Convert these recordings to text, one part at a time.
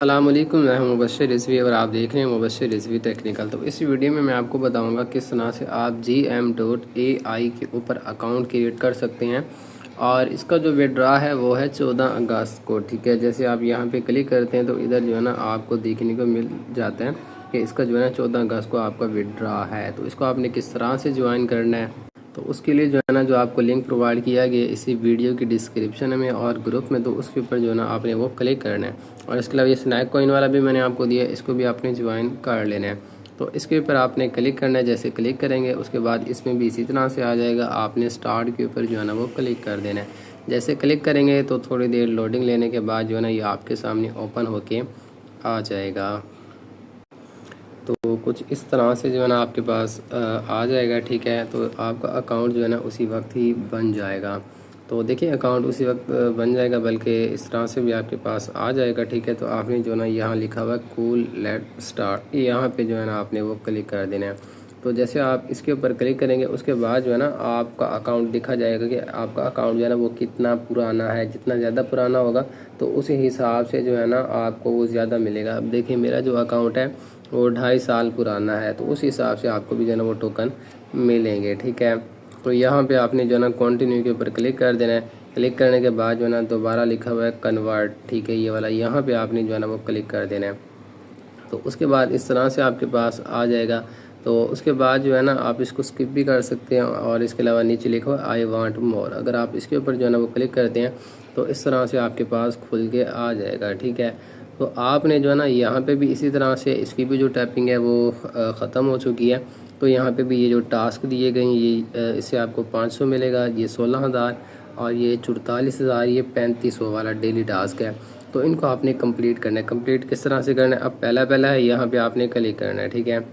अस्सलामुअलैकुम, मैं हूं मुबश्शिर रिजवी और आप देख रहे हैं मुबश्शिर रिजवी टेक्निकल। तो इस वीडियो में मैं आपको बताऊंगा किस तरह से आप gm.ai के ऊपर अकाउंट क्रिएट कर सकते हैं। और इसका जो विड्रा है वो है 14 अगस्त को। ठीक है, जैसे आप यहां पे क्लिक करते हैं तो इधर जो है ना आपको देखने को मिल जाता है कि इसका जो है ना 14 अगस्त को आपका विड्रा है। तो इसको आपने किस तरह से ज्वाइन करना है, तो उसके लिए जो है ना जो आपको लिंक प्रोवाइड किया गया इसी वीडियो की डिस्क्रिप्शन में और ग्रुप में, तो उसके ऊपर जो है ना आपने वो क्लिक करना है। और इसके अलावा ये स्नैक कॉइन वाला भी मैंने आपको दिया, इसको भी आपने ज्वाइन कर लेना है। तो इसके ऊपर आपने क्लिक करना है। जैसे क्लिक करेंगे उसके बाद इसमें भी इसी तरह से आ जाएगा, आपने स्टार्ट के ऊपर जो है ना वो क्लिक कर देना है। जैसे क्लिक करेंगे तो थोड़ी देर लोडिंग लेने के बाद जो है ना ये आपके सामने ओपन होके आ जाएगा। तो कुछ इस तरह से जो है ना आपके पास आ जाएगा। ठीक है, तो आपका अकाउंट जो है ना उसी वक्त ही बन जाएगा। तो देखिए अकाउंट उसी वक्त बन जाएगा, बल्कि इस तरह से भी आपके पास आ जाएगा। ठीक है, तो आपने जो है ना यहाँ लिखा हुआ है कूल लेट स्टार्ट, यहाँ पे जो है ना आपने वो क्लिक कर देना है। तो जैसे आप इसके ऊपर क्लिक करेंगे उसके बाद जो है ना आपका अकाउंट दिखा जाएगा कि आपका अकाउंट जो है ना वो कितना पुराना है। जितना ज़्यादा पुराना होगा तो उसी हिसाब से जो है ना आपको वो ज़्यादा मिलेगा। अब देखिए मेरा जो अकाउंट है वो 2.5 साल पुराना है, तो उस हिसाब से आपको भी जो है ना वो टोकन मिलेंगे। ठीक है, तो यहाँ पे आपने जो है ना कंटिन्यू के ऊपर क्लिक कर देना है। क्लिक करने के बाद जो है ना दोबारा लिखा हुआ है कन्वर्ट, ठीक है, ये वाला यहाँ पे आपने जो है ना वो क्लिक कर देना है। तो उसके बाद इस तरह से आपके पास आ जाएगा। तो उसके बाद जो है ना आप इसको स्किप भी कर सकते हैं। और इसके अलावा नीचे लिखा हुआ आई वांट मोर, अगर आप इसके ऊपर जो है ना वो क्लिक करते हैं तो इस तरह से आपके पास खुल के आ जाएगा। ठीक है, तो आपने जो है ना यहाँ पे भी इसी तरह से इसकी भी जो टैपिंग है वो ख़त्म हो चुकी है। तो यहाँ पे भी ये जो टास्क दिए गए ये इससे आपको 500 मिलेगा, ये 16,000 और ये 44,000, ये 3500 वाला डेली टास्क है। तो इनको आपने कंप्लीट करना है। कंप्लीट किस तरह से करना है, अब पहला है यहाँ पे आपने क्लिक करना है। ठीक है,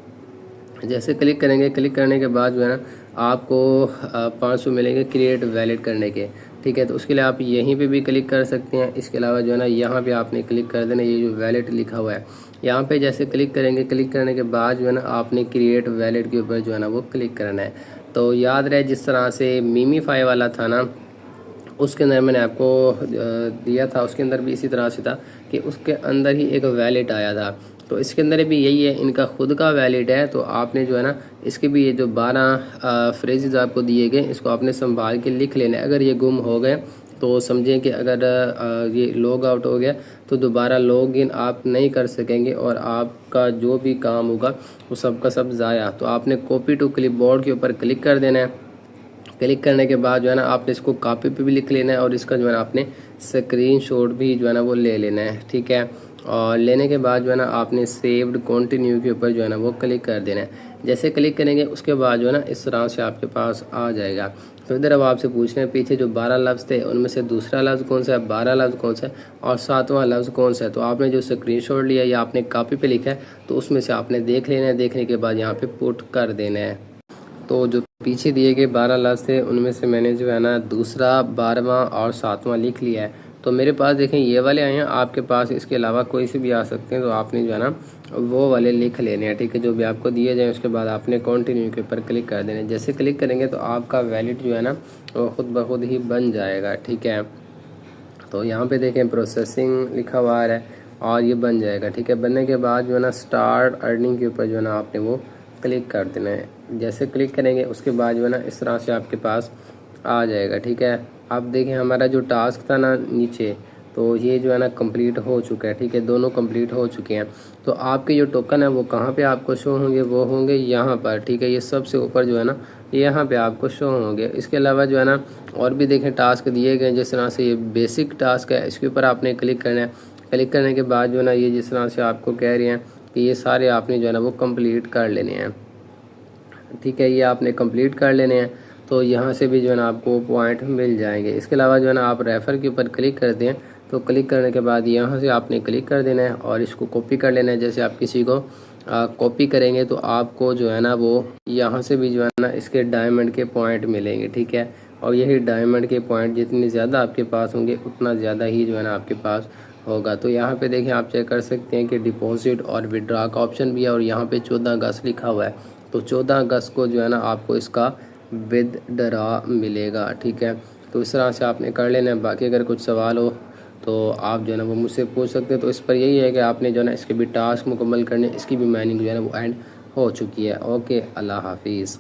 जैसे क्लिक करेंगे, क्लिक करने के बाद जो है ना आपको 500 मिलेंगे क्रिएट वैलेट करने के। ठीक है, तो उसके लिए आप यहीं पे भी क्लिक कर सकते हैं। इसके अलावा जो है ना यहाँ पे आपने क्लिक कर देना, ये जो वैलेट लिखा हुआ है यहाँ पे जैसे क्लिक करेंगे, क्लिक करने के बाद जो है ना आपने क्रिएट वैलेट के ऊपर जो है ना वो क्लिक करना है। तो याद रहे जिस तरह से मीमीफाई वाला था ना, उसके अंदर मैंने आपको दिया था, उसके अंदर भी इसी तरह से था कि उसके अंदर ही एक वैलेट आया था। तो इसके अंदर भी यही है, इनका खुद का वैलिड है। तो आपने जो है ना इसके भी ये जो 12 फ्रेजेस आपको दिए गए इसको आपने संभाल के लिख लेना है। अगर ये गुम हो गए तो समझें कि अगर ये लॉग आउट हो गया तो दोबारा लॉग इन आप नहीं कर सकेंगे और आपका जो भी काम होगा वो सब का सब ज़ाया। तो आपने कॉपी टू क्लिपबोर्ड के ऊपर क्लिक कर देना है। क्लिक करने के बाद जो है ना आपने इसको कॉपी पे भी लिख लेना है और इसका जो है ना आपने स्क्रीनशॉट भी जो है ना वो ले लेना है। ठीक है, और लेने के बाद जो है ना आपने सेव्ड कंटिन्यू के ऊपर जो है ना वो क्लिक कर देना है। जैसे क्लिक करेंगे उसके बाद जो है ना इस तरह से आपके पास आ जाएगा। तो इधर अब आपसे पूछ रहे हैं पीछे जो 12 लफ्ज़ थे उनमें से दूसरा लफ्ज़ कौन सा है, 12 लफ्ज़ कौन सा है और 7वां लफ्ज़ कौन सा है। तो आपने जो स्क्रीनशॉट लिया या आपने कॉपी पे लिखा है तो उसमें से आपने देख लेना है। देखने के बाद यहाँ पे पुट कर देना है। तो जो पीछे दिए गए 12 लफ्ज़ थे उनमें से मैंने जो है ना दूसरा, 12वां और 7वां लिख लिया है। तो मेरे पास देखें ये वाले आए हैं, आपके पास इसके अलावा कोई से भी आ सकते हैं। तो आपने जो है ना वो वाले लिख लेने हैं। ठीक है, जो भी आपको दिए जाए उसके बाद आपने कंटिन्यू के ऊपर क्लिक कर देना है। जैसे क्लिक करेंगे तो आपका वैलिड जो है ना वो खुद ब खुद ही बन जाएगा। ठीक है, तो यहाँ पे देखें प्रोसेसिंग लिखा हुआ है और ये बन जाएगा। ठीक है, बनने के बाद जो है ना स्टार्ट अर्निंग के ऊपर जो है ना आपने वो क्लिक कर देना है। जैसे क्लिक करेंगे उसके बाद जो है ना इस तरह से आपके पास आ जाएगा। ठीक है, आप देखें हमारा जो टास्क था ना नीचे, तो ये जो है ना कंप्लीट हो चुका है। ठीक है, दोनों कंप्लीट हो चुके हैं। तो आपके जो टोकन है वो कहाँ पे आपको शो होंगे, वो होंगे यहाँ पर। ठीक है, ये सबसे ऊपर जो है ना यहाँ पे आपको शो होंगे। इसके अलावा जो है ना और भी देखें टास्क दिए गए, जिस तरह से ये बेसिक टास्क है इसके ऊपर आपने क्लिक करना है। क्लिक करने के बाद जो है ना ये जिस तरह से आपको कह रहे हैं कि ये सारे आपने जो है ना वो कंप्लीट कर लेने हैं। ठीक है, ये आपने कंप्लीट कर लेने हैं। तो यहाँ से भी जो है ना आपको पॉइंट मिल जाएंगे। इसके अलावा जो है ना आप रेफ़र के ऊपर क्लिक करते हैं तो क्लिक करने के बाद यहाँ से आपने क्लिक कर देना है और इसको कॉपी कर लेना है। जैसे आप किसी को कॉपी करेंगे तो आपको जो है ना वो यहाँ से भी जो है ना इसके डायमंड के पॉइंट मिलेंगे। ठीक है, और यही डायमंड के पॉइंट जितने ज़्यादा आपके पास होंगे उतना ज़्यादा ही जो है ना आपके पास होगा। तो यहाँ पे देखें आप चेक कर सकते हैं कि डिपॉजिट और विड्रॉ का ऑप्शन भी है और यहाँ पे 14 अगस्त लिखा हुआ है। तो 14 अगस्त को जो है ना आपको इसका विदड्रॉ मिलेगा। ठीक है, तो इस तरह से आपने कर लेना है। बाकी अगर कुछ सवाल हो तो आप जो है ना वो मुझसे पूछ सकते हैं। तो इस पर यही है कि आपने जो है ना इसके भी टास्क मुकम्मल करने, इसकी भी माइनिंग जो है ना वो एंड हो चुकी है। ओके, अल्लाह हाफिज़।